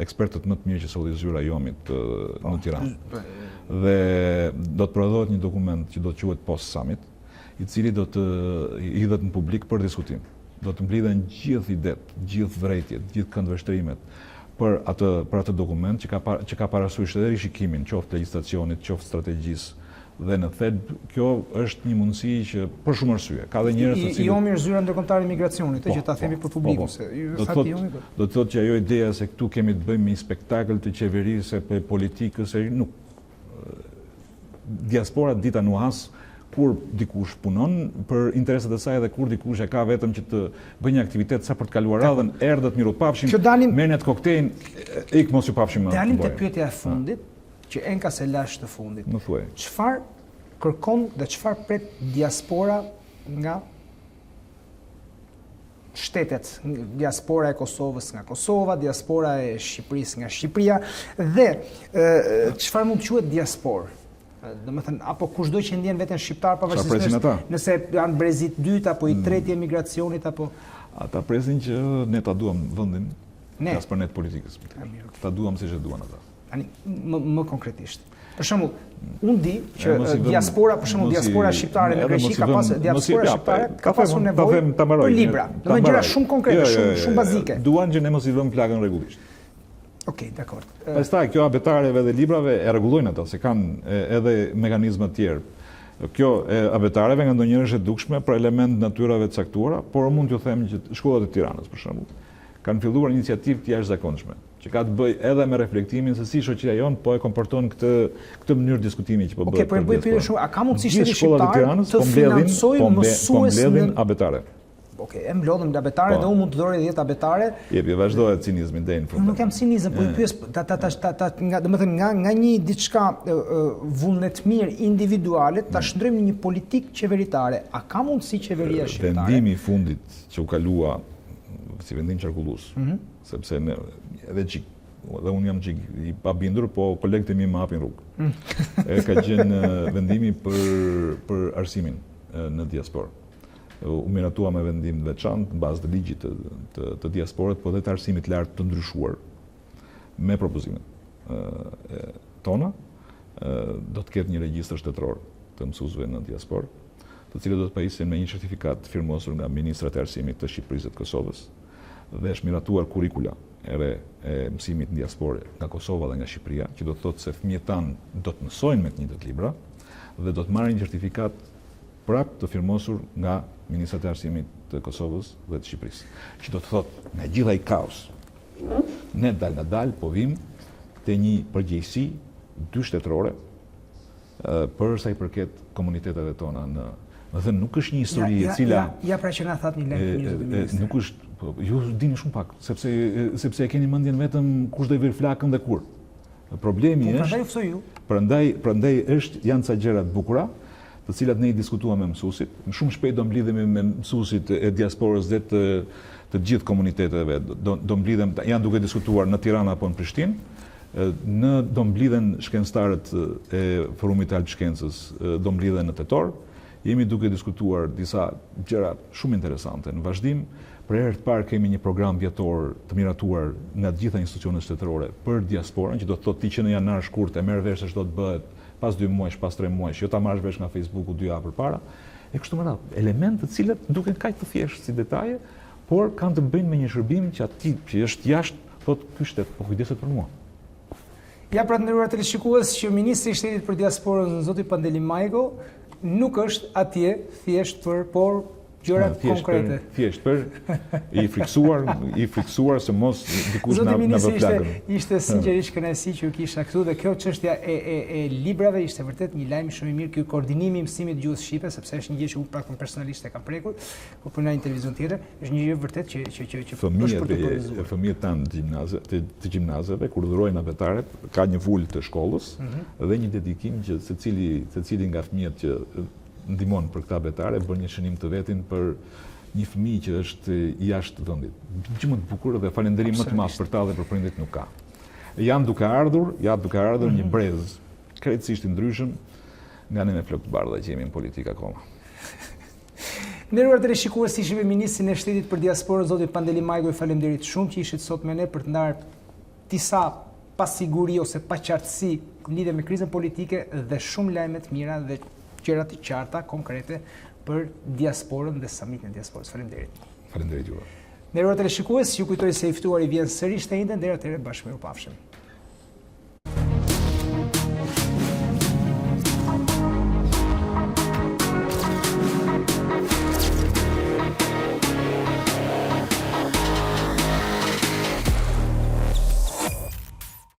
ekspertët më të mirë që solli zyra Jomit në Tiranë. Dhe do të prodhohet një dokument që do të quhet post summit, i cili do të hidhet në publik për diskutim. Do të mblidhen gjithë idet, gjithë vërejtjet, gjithë këndvështrimet për atë dokument që ka parasysh edhe rishikimin, qoftë legjislacionit, qoftë strategjisë. Dhe në thelb, kjo është një mundësi që për shumë arsye. Ka dhe njerëz të cilët jo mirë zyra ndërkombëtare e migracionit, që ta themi për publikun se do të thotë që ajo ideja se këtu kemi të bëjmë një spektakël të qeverisë e politikës, nuk. Diaspora dita nuans kur dikush punon për interesat e saj dhe kur dikush e ka vetëm që të bëjë një aktivitet sa për të kaluar radhën, erdhët miru të pafshim, merrni atë koktejl, ik mos ju pafshim më. Dalim te pyetja e fundit, që enka se lash të fundit. Më thuaj. Çfarë kërkon dhe çfarë pret diaspora nga shtetet, diaspora e Kosovës nga Kosova, diaspora e Shqipërisë nga Shqipëria dhe çfarë mund të quhet diasporë? Domethënë apo kushdo që ndjen veten shqiptar pavarësisht nëse janë brezit dytë apo i tretë i emigracionit apo ata presin që ne ta duam vendin, as për ne të politikës. Ta duam siç e duan ata. Tani më konkretisht. Për shembull, unë di që diaspora, për shembull, diaspora shqiptare në Greqi ka pasur diaspora shqiptare ka pasur nevojë për libra. Do gjëra shumë konkrete, shumë bazike. Duan që ne mos i vëmë plagën rregullisht. Okej, dakor. Pastaj kjo abetareve dhe librave e rregullojnë ata, se kanë edhe mekanizma të tjerë. Kjo e abetareve nga ndonjëherë është e dukshme për element natyrave të caktuara, por mund t'ju them që shkollat e Tiranës, për shembull, kanë filluar iniciativë të jashtëzakonshme, që ka të bëjë edhe me reflektimin se si shoqëria jon po e komporton këtë mënyrë diskutimi që po bëhet. Okej, po e bëj pyetje shumë, a ka mundësi shteti shqiptar të financojë mësues në abetare? Okej, e mblodhëm abetare dhe unë mund të dorë 10 abetare. Jepi, vazhdohet cinizmi deri në fund. Nuk jam cinizëm, po i pyes domethënë nga një diçka vullnetmirë individuale ta shndrojmë në një politikë qeveritare. A ka mundësi qeveria shqiptare? Vendimi i fundit që u kalua si vendim qarkullues, sepse edhe dhe unë jam çik i pabindur, po kolegët e mi më hapin rrugë. Ka qenë vendimi për arsimin në diasporë. U miratua me vendim të veçantë në bazë të ligjit të diasporët, po dhe të arsimit lartë të ndryshuar me propozimet tona, do të ketë një regjistër shtetëror të mësuesve në diasporë, të cilët do të pajisin me një certifikat firmosur nga ministrat e arsimit të Shqipërisë dhe të Kosovës, dhe është miratuar kurrikula e mësimit në diasporë nga Kosova dhe nga Shqipëria, që do të thotë se fëmijët tanë do të mësojnë me të njëjtët libra dhe do të marrin një certifikat prapë të firmosur nga ministrat e arsimit të Kosovës dhe të Shqipërisë. Që do të thotë, nga gjitha i kaos, ne dal nga dal, po vim të një përgjegjësi dy shtetërore për sa i përket komuniteteve tona dhe nuk është një histori e cila ja pra që na thatë një lek nuk është, ju dini shumë pak, sepse e keni mendjen vetëm kush do i vir flakën dhe kur. Problemi është, prandaj janë ca gjëra të bukura, të cilat ne i diskutuam me mësuesit. Në shumë shpejt do mblidhemi me mësuesit e diasporës dhe të gjithë komuniteteve. Do mblidhem, janë duke diskutuar në Tiranë apo në Prishtinë. Do mblidhen shkencëtarët e Forumit të Alpshkencës, do mblidhen në tetor. Jemi duke diskutuar disa gjëra shumë interesante. Në vazhdim, për herë të parë kemi një program vjetor të miratuar nga të gjitha institucionet shtetërore për diasporën, që do të thotë ti që në janar shkurt e merr vesh se ç'do të bëhet pas 2 muajsh, pas 3 muajsh, jo ta marrësh vesh nga Facebooku 2 javë përpara, e kështu me radhë. Elemente të cilat duken kaq të thjeshtë si detaje, por kanë të bëjnë me një shërbim që atij që është jashtë, thotë ky shtet, po kujdeset për mua. Ja pra të nderuar teleshikues, që ministri i shtetit për diasporën zoti Pandeli Majko nuk është atje thjesht por gjëra konkrete. Thjesht për i friksuar se mos dikush na vë plagën. Ishte sinqerisht kënaqësi që ju kisha këtu dhe kjo çështja e librave ishte vërtet një lajm shumë i mirë, ky koordinimi i mësimit gjuhës shqipe, sepse është një gjë që unë praktikisht personalisht e kam prekur, kur punoj në televizion tjetër, është një gjë vërtet që fëmijët tanë të gjimnazeve kur dhurojnë abetaret, ka një vulë të shkollës dhe një dedikim që secili nga fëmijët që ndihmon për këtë abetare, bën një shënim të vetin për një fëmijë që është jashtë vendit. Gjë më të bukur dhe falënderim më të madh për ta dhe për prindërit nuk ka. Janë duke ardhur një brez krejtësisht i ndryshëm nga ne me flokë të bardha që jemi në politikë akoma. Nderuar teleshikues, ishim me ministrin e shtetit për diasporën zoti Pandeli Majko, ju falenderit shumë që ishit sot me ne për të ndarë disa pasiguri ose paqartësi lidhe me krizën politike dhe shumë lajme të mira dhe gjëra të qarta, konkrete për diasporën dhe samitin e diasporës. Faleminderit. Faleminderit juve. Nderuar teleshikues, ju kujtoj se i Ftuari vjen sërish të njëjtën, deri atëherë bashkë mirupafshim.